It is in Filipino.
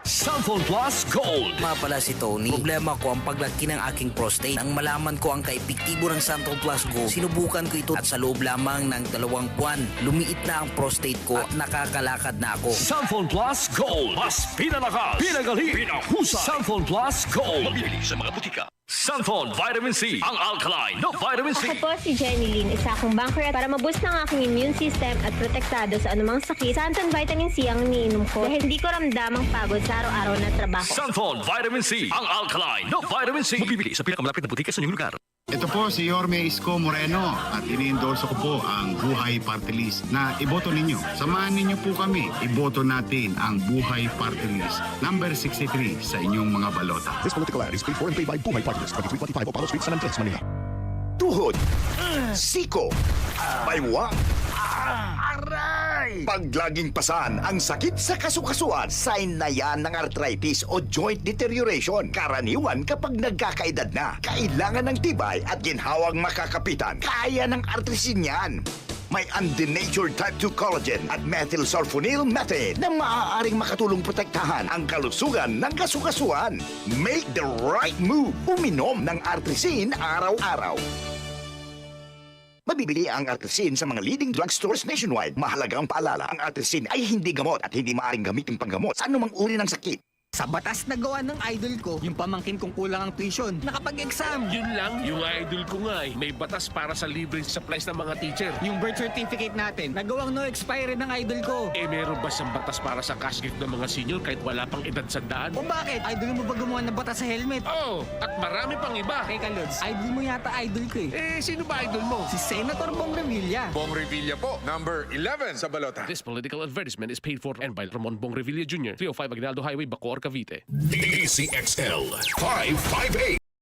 Sanford Plus Gold. Nga pala si Tony. Problema ko ang paglaki ng aking prostate. Nang malaman ko ang kaepektibo ng Sanford Plus Gold, sinubukan ko ito at sa loob lamang ng 2 buwan, lumiit na ang prostate ko at nakakalakad na ako. Sanford Plus Gold. Mas pinalakas, pinagaling, pinahusay. Sanford Plus Gold. Mabili sa mga butika. Sanford Vitamin C. Ang alkaline na vitamin C. Ako po si Jenny Lynn, isa akong banker para maboost ng aking immune system at protektado sa anumang sakit. Santon Vitamin C ang iniinom ko dahil hindi ko ramdam ang pagod sa araw-araw na trabaho. Sanford Vitamin C. Ang alkaline na vitamin C. Mabibili sa pinakamalapit na butika sa inyong lugar. Ito po si Yorme Isko Moreno at ini-endorse ko po ang Buhay Party List na iboto ninyo. Samahan ninyo po kami. Iboto natin ang Buhay Party List number 63 sa inyong mga balota. This political ad is paid for and paid by Buhay Party List, 2325 Opalo Street, San Andres, Manila. Tuhod, siko, baywang, aray! Pag laging pasan ang sakit sa kasukasuan, sign na yan ng arthritis o joint deterioration. Karaniwan kapag nagkakaedad na, kailangan ng tibay at ginhawang makakapitan. Kaya ng artrisin yan. May undenatured type 2 collagen at methylsulfonyl methane na maaaring makatulong protektahan ang kalusugan ng kasukasuan. Make the right move. Uminom ng artrisin araw-araw. Mabibili ang artrisin sa mga leading drugstores nationwide. Mahalagang paalala, ang artrisin ay hindi gamot at hindi maaaring gamitin panggamot sa anumang uri ng sakit. Sa batas na gawa ng idol ko, yung pamangkin kong kulang ang tuition, nakapag-exam. Yun lang, yung idol ko nga may batas para sa libreng supplies ng mga teacher. Yung birth certificate natin, nagawang no expiry ng idol ko. Meron ba siyang batas para sa cash gift ng mga senior kahit wala pang edad sandaan? O bakit? Idol mo ba gumawa ng batas sa helmet? Oh, at marami pang iba. Teka, Lods, idol mo yata idol ko eh. Sino ba idol mo? Si Senator Bong Revilla. Bong Revilla po, number 11 sa balota. This political advertisement is paid for and by Ramon Bong Revilla Jr., 305 Aguinaldo Highway, Bacoor, Cavite. DCXL 558.